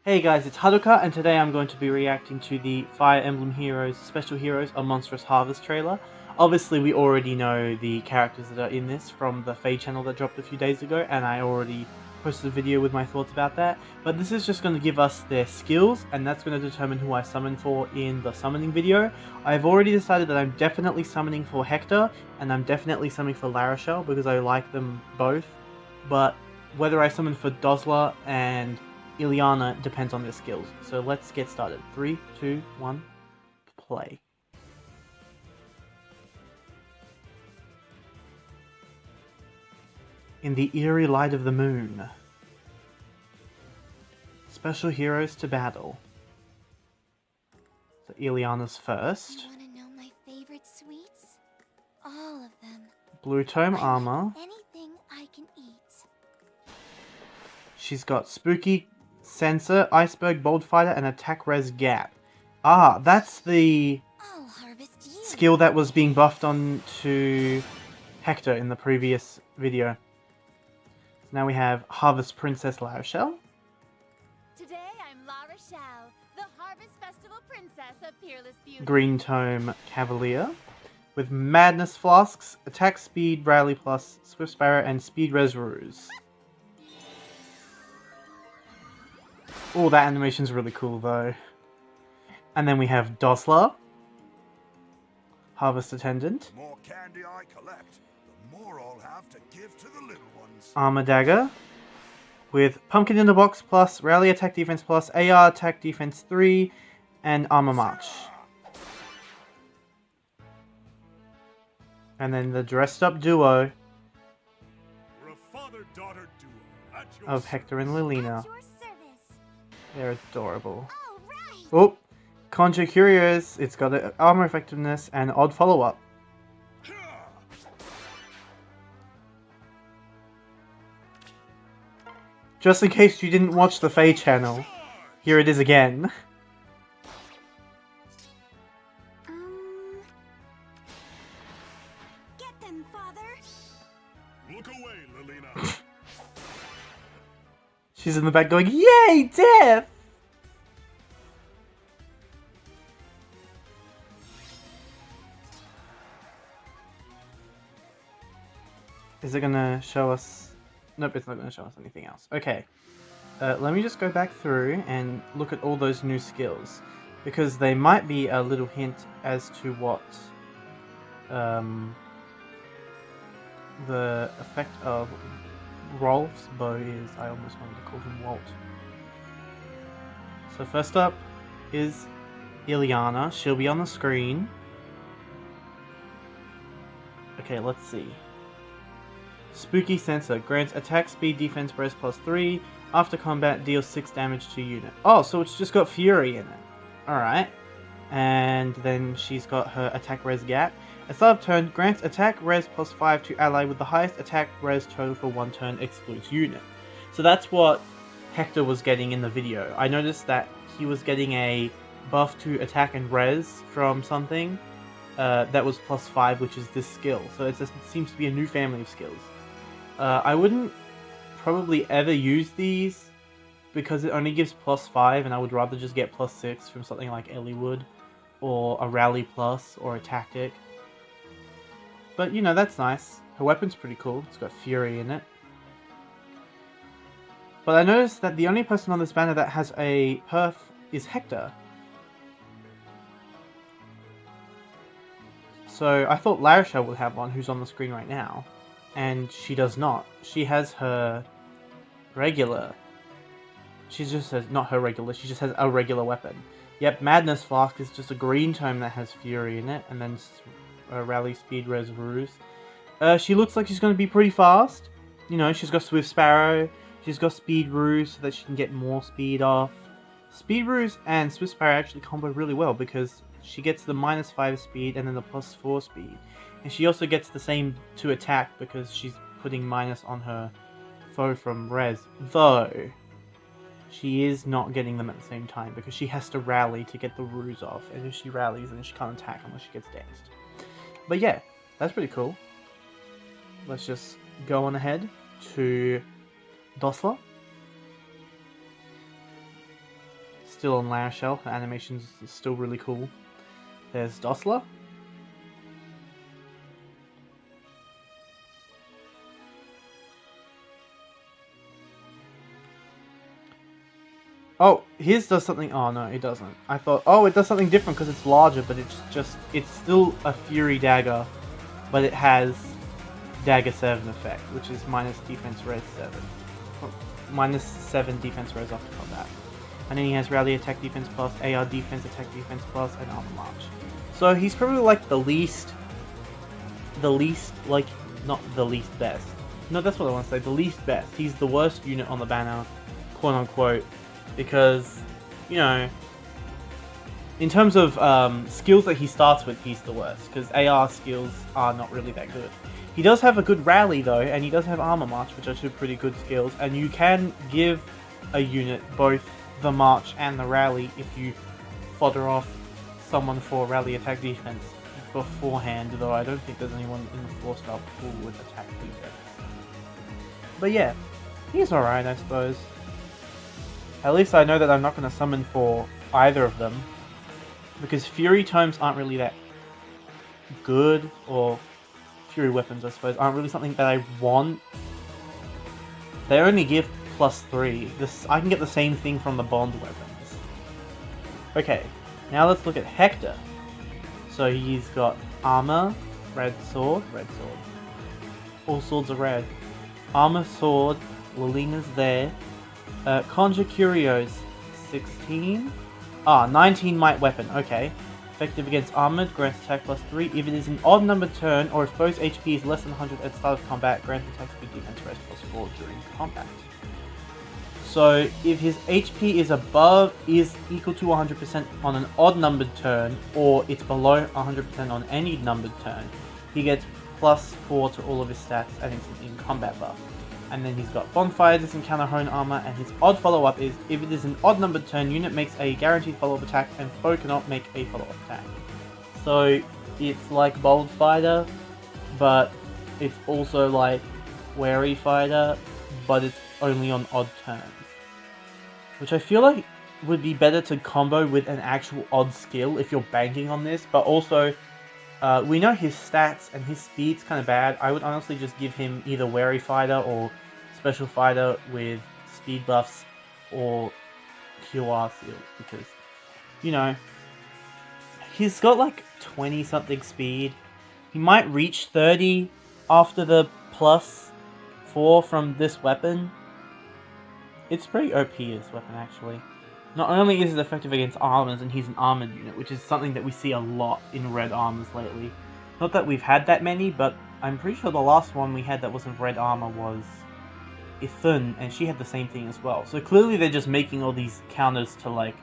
Hey guys, it's Haruka, and today I'm going to be reacting to the Fire Emblem Heroes Special Heroes A Monstrous Harvest trailer. Obviously, we already know the characters that are in this from the Faye channel that dropped a few days ago, and I already posted a video with my thoughts about that. But this is just going to give us their skills, and that's going to determine who I summon for in the summoning video. I've already decided that I'm definitely summoning for Hector, and I'm definitely summoning for Larashel because I like them both. But whether I summon for Dosla and Ileana depends on their skills. So let's get started. 3, 2, 1, play. In the eerie light of the moon. Special heroes to battle. So Ileana's first. You wanna know my favorite sweets? All of them. Blue tome armor. Anything I can eat. She's got Spooky Sensor, Iceberg, Bold Fighter, and Attack Res Gap. Ah, that's the skill that was being buffed on to Hector in the previous video. So now we have Harvest Princess Larashel. Today I'm Larashel, the Harvest Festival Princess of Peerless Beauty. Green Tome Cavalier. With Madness Flasks, Attack Speed, Rally Plus, Swift Sparrow, and Speed Res Ruse. Oh, that animation's really cool though. And then we have Dosla, Harvest Attendant. The more candy I collect, the more I'll have to give to the little ones. Armor Dagger. With Pumpkin in the Box plus, Rally Attack Defense plus, AR Attack Defense 3, and Armor March. And then the dressed up duo We're a father-daughter duo at your of Hector and Lilina. They're adorable. Right. Oh, Conjure Curios. It's got armor effectiveness and odd follow-up. Just in case you didn't watch the Faye channel, here it is again. Get them, father. Look away, Lilina. She's in the back going, "Yay, death!" Is it gonna show us? Nope, it's not gonna show us anything else. Okay, let me just go back through and look at all those new skills, because they might be a little hint as to what the effect of Rolf's bow is. I almost wanted to call him Walt. So first up is Ileana. She'll be on the screen. Okay, let's see. Spooky Sensor grants attack speed defense res plus 3. After combat, deals 6 damage to unit. Oh, so it's just got Fury in it. Alright. And then she's got her attack res gap. At the start of turn, grants attack res plus 5 to ally with the highest attack res total for 1 turn, excludes unit. So that's what Hector was getting in the video. I noticed that he was getting a buff to attack and res from something that was plus 5, which is this skill. So it seems to be a new family of skills. I wouldn't probably ever use these because it only gives plus 5, and I would rather just get plus 6 from something like Ellie would, or a Rally Plus, or a Tactic. But, you know, that's nice. Her weapon's pretty cool. It's got Fury in it. But I noticed that the only person on this banner that has a perf is Hector. So I thought Larashel would have one, who's on the screen right now. And she does not. She has her regular. She just has, not her regular, she just has a regular weapon. Yep, Madness Flask is just a green tome that has Fury in it, and then Rally Speed Res Ruse. She looks like she's going to be pretty fast. You know, she's got Swift Sparrow, she's got Speed Ruse so that she can get more speed off. Speed Ruse and Swift Sparrow actually combo really well because she gets the minus 5 speed and then the plus 4 speed. And she also gets the same to attack because she's putting minus on her foe from res. Though, she is not getting them at the same time because she has to rally to get the ruse off. And if she rallies, then she can't attack unless she gets dazed. But yeah, that's pretty cool. Let's just go on ahead to Dosla. still on Larishel. Her animation's still really cool. There's Dossler. Oh, his does something. Oh no, it doesn't. I thought, oh, it does something different because it's larger, but it's still a Fury Dagger, but it has Dagger 7 effect, which is minus defense res 7. Minus 7 defense res after combat. And then he has Rally Attack Defense Plus, AR Defense Attack Defense Plus, and Armor March. So he's probably like the least, like, not the least best. No, that's what I want to say, the least best. He's the worst unit on the banner, quote unquote, because, you know, in terms of skills that he starts with, he's the worst, because AR skills are not really that good. He does have a good rally though, and he does have Armor March, which are two pretty good skills, and you can give a unit both the March and the Rally if you fodder off someone for Rally Attack Defense beforehand, though I don't think there's anyone in the 4-star pool with Attack Defense. But yeah, he's alright, I suppose. At least I know that I'm not going to summon for either of them, because Fury Tomes aren't really that good, or Fury Weapons, I suppose, aren't really something that I want. They only give +3. I can get the same thing from the Bond weapons. Okay, now let's look at Hector. So he's got Armor, Red Sword. All swords are red. Armor, Sword, Lilina's there. Conjure Curios, 16. 19 Might Weapon, okay. Effective against armored, grants attack +3. If it is an odd numbered turn, or if foe's HP is less than 100 at the start of combat, grants attack speed defense rest +4 during combat. So if his HP is equal to 100% on an odd numbered turn, or it's below 100% on any numbered turn, he gets +4 to all of his stats and it's an in-combat buff. And then he's got Bonfire, doesn't counter Hone Armor, and his odd follow-up is, if it is an odd numbered turn, unit makes a guaranteed follow-up attack, and foe cannot make a follow-up attack. So it's like Bold Fighter, but it's also like Wary Fighter, but it's only on odd turns. Which I feel like would be better to combo with an actual odd skill if you're banking on this, but also we know his stats and his speed's kind of bad. I would honestly just give him either Wary Fighter or Special Fighter with speed buffs or QR Seal, because, you know, he's got like 20 something speed. He might reach 30 after the +4 from this weapon. It's pretty OP, this weapon, actually. Not only is it effective against armors, and he's an armored unit, which is something that we see a lot in red armors lately. Not that we've had that many, but I'm pretty sure the last one we had that wasn't red armor was Ithun, and she had the same thing as well. So clearly they're just making all these counters to, like,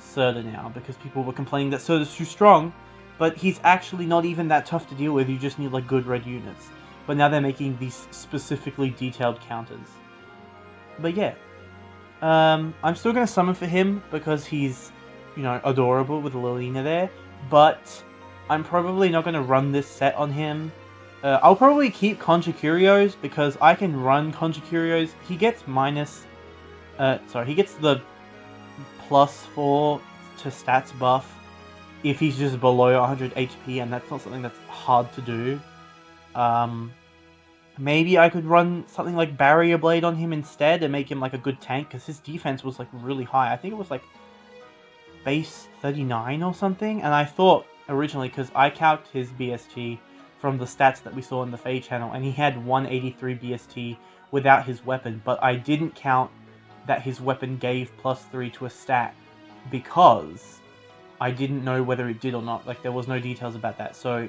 Serta now, because people were complaining that Serta's too strong, but he's actually not even that tough to deal with. You just need, like, good red units. But now they're making these specifically detailed counters. But yeah. I'm still going to summon for him because he's, you know, adorable with Lilina there, but I'm probably not going to run this set on him. I'll probably keep Conjure Curios because I can run Conjure Curios. He gets he gets the +4 to stats buff if he's just below 100 HP, and that's not something that's hard to do. Maybe I could run something like Barrier Blade on him instead and make him like a good tank, because his defense was like really high. I think it was like base 39 or something, and I thought originally, because I calced his BST from the stats that we saw in the Fae channel, and he had 183 BST without his weapon, but I didn't count that his weapon gave +3 to a stat because I didn't know whether it did or not. Like, there was no details about that, so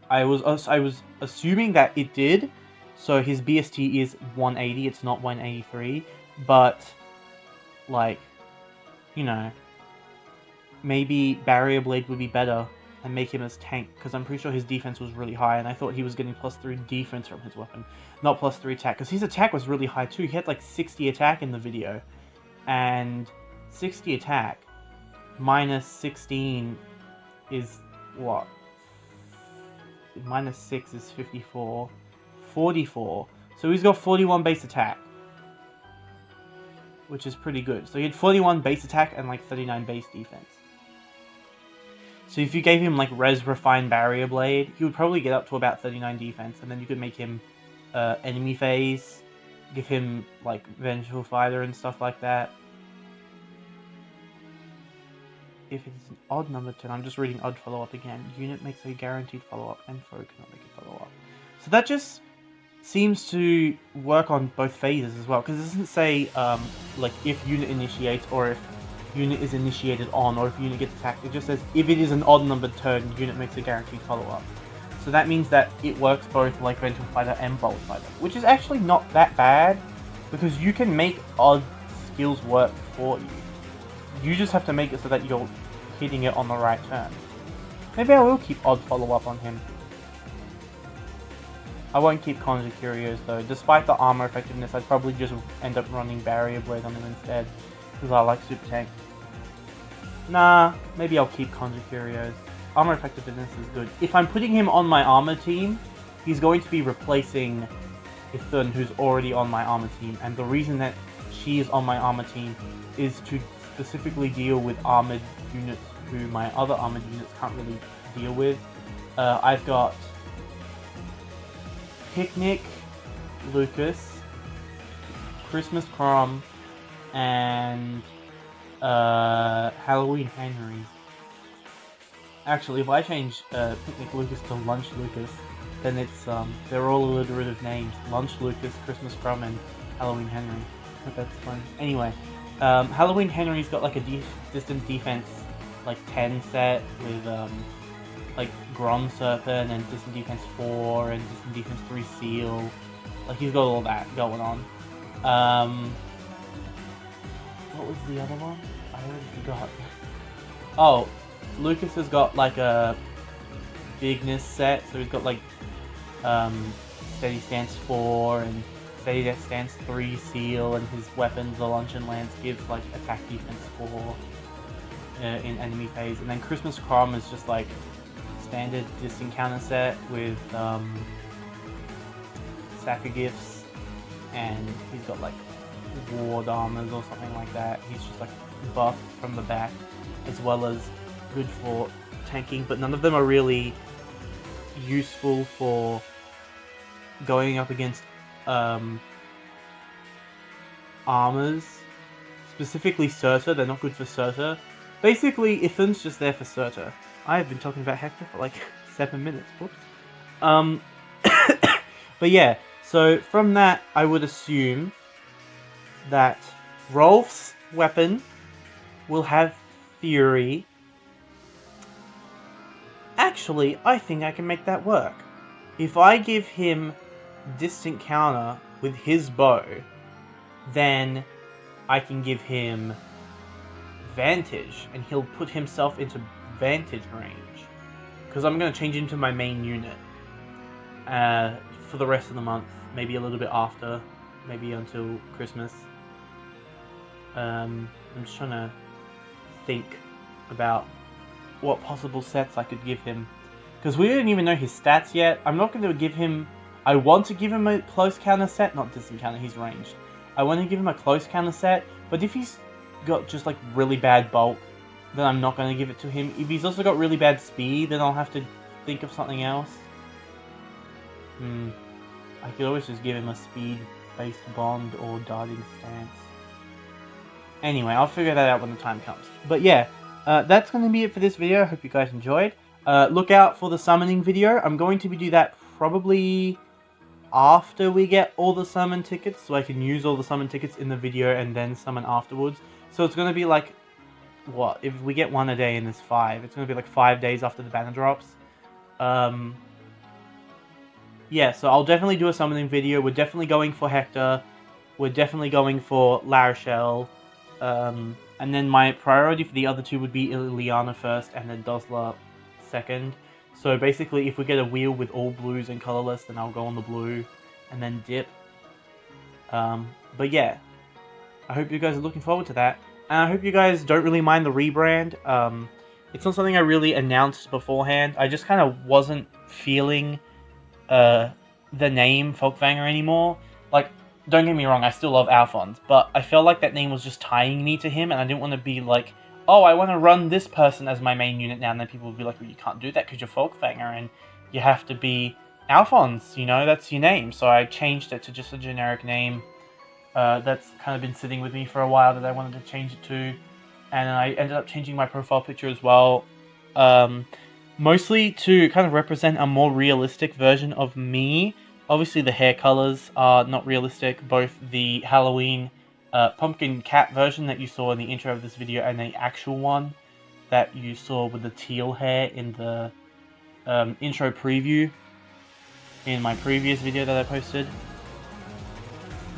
I was assuming that it did. So his BST is 180, it's not 183, but, like, you know, maybe Barrier Blade would be better and make him as tank, because I'm pretty sure his defense was really high, and I thought he was getting +3 defense from his weapon, not +3 attack, because his attack was really high too. He had like 60 attack in the video, and 60 attack minus 16 is what? Minus 6 is 54. 44. So he's got 41 base attack. which is pretty good. So he had 41 base attack and like 39 base defense. So if you gave him like Res Refined Barrier Blade, he would probably get up to about 39 defense, and then you could make him enemy phase, give him like Vengeful Fighter and stuff like that. If it's an odd number 10, I'm just reading odd follow-up again. Unit makes a guaranteed follow-up, and foe cannot make a follow-up. So that just seems to work on both phases as well, because it doesn't say like if unit initiates or if unit is initiated on or if unit gets attacked. It just says if it is an odd numbered turn, unit makes a guaranteed follow-up. So that means that it works both like Vengeful Fighter and Bolt Fighter, which is actually not that bad, because you can make odd skills work for you. You just have to make it so that you're hitting it on the right turn. Maybe I will keep odd follow-up on him. I won't keep Conjure Curios though. Despite the armor effectiveness, I'd probably just end up running Barrier Blade on him instead, because I like Super Tank. Nah, maybe I'll keep Conjure Curios. Armor effectiveness is good. If I'm putting him on my armor team, he's going to be replacing Ithun, who's already on my armor team, and the reason that she is on my armor team is to specifically deal with armored units who my other armored units can't really deal with. I've got Picnic, Lucas, Christmas Crom, and Halloween Henry. Actually, if I change Picnic Lucas to Lunch Lucas, then it's they're all alliterative names: Lunch Lucas, Christmas Crom, and Halloween Henry. That's fun. Anyway, Halloween Henry's got like a distant defense like 10 set with like Grom Serpent and distant defense 4 and distant defense 3 Seal. Like he's got all that going on. What was the other one? I already forgot. Oh, Lucas has got like a bigness set, so he's got like Steady Stance 4 and Steady Stance 3 Seal, and his weapons, the Luncheon Lance, gives like attack defense 4 in enemy phase. And then Christmas Crom is just like standard distant counter set with Sack of Gifts, and he's got like Ward Armors or something like that. He's just like buff from the back, as well as good for tanking, but none of them are really useful for going up against armors. Specifically Surtur, they're not good for Surtur. Basically, Ithun's just there for Surtur. I have been talking about Hector for like 7 minutes. Whoops. But yeah, so from that, I would assume that Rolf's weapon will have Fury. Actually, I think I can make that work. If I give him distant counter with his bow, then I can give him Vantage, and he'll put himself into Vantage range. Because I'm going to change into my main unit for the rest of the month. Maybe a little bit after. Maybe until Christmas. I'm just trying to think about what possible sets I could give him. Because we don't even know his stats yet. I'm not going to give him... I want to give him a close counter set. Not distant counter, he's ranged. I want to give him a close counter set. But if he's got just like really bad bulk, then I'm not going to give it to him. If he's also got really bad speed, then I'll have to think of something else. I could always just give him a speed-based bond or darting stance. Anyway, I'll figure that out when the time comes. But yeah, that's going to be it for this video. I hope you guys enjoyed. Look out for the summoning video. I'm going to do that probably after we get all the summon tickets, so I can use all the summon tickets in the video and then summon afterwards. So it's going to be like, what, if we get one a day and there's 5, it's going to be like 5 days after the banner drops. Yeah, so I'll definitely do a summoning video. We're definitely going for Hector. We're definitely going for La Rochelle. And then my priority for the other two would be Liliana first and then Dosla second. So basically, if we get a wheel with all blues and colorless, then I'll go on the blue and then dip. But yeah, I hope you guys are looking forward to that. And I hope you guys don't really mind the rebrand. It's not something I really announced beforehand. I just kind of wasn't feeling the name Folkvanger anymore. Like, don't get me wrong, I still love Alphonse, but I felt like that name was just tying me to him, and I didn't want to be like, oh, I want to run this person as my main unit now, and then people would be like, well, you can't do that because you're Folkfanger, and you have to be Alphonse, you know, that's your name. So I changed it to just a generic name that's kind of been sitting with me for a while that I wanted to change it to, and I ended up changing my profile picture as well, mostly to kind of represent a more realistic version of me. Obviously the hair colors are not realistic, both the Halloween pumpkin cat version that you saw in the intro of this video and the actual one that you saw with the teal hair in the intro preview in my previous video that I posted.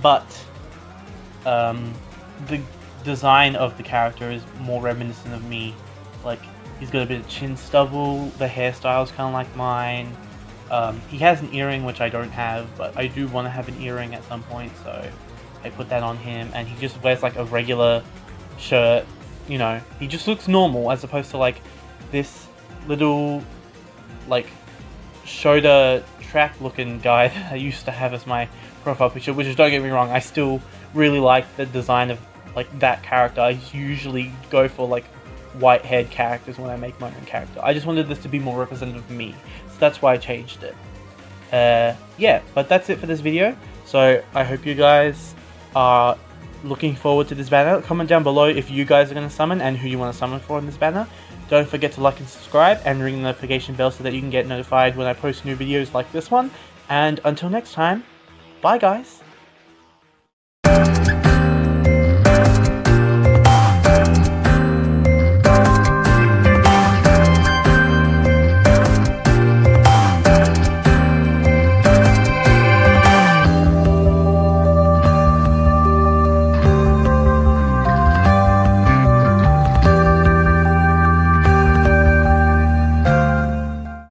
But the design of the character is more reminiscent of me. Like, he's got a bit of chin stubble, the hairstyle's kind of like mine. He has an earring, which I don't have, but I do want to have an earring at some point, so I put that on him, and he just wears like a regular shirt, you know, he just looks normal, as opposed to like this little like shoulder track looking guy that I used to have as my profile picture, which is, don't get me wrong, I still really like the design of like that character. I usually go for like white haired characters when I make my own character. I just wanted this to be more representative of me, so that's why I changed it. Yeah, but that's it for this video. So I hope you guys are looking forward to this banner. Comment down below if you guys are going to summon and who you want to summon for in this banner. Don't forget to like and subscribe and ring the notification bell so that you can get notified when I post new videos like this one. And until next time, bye guys!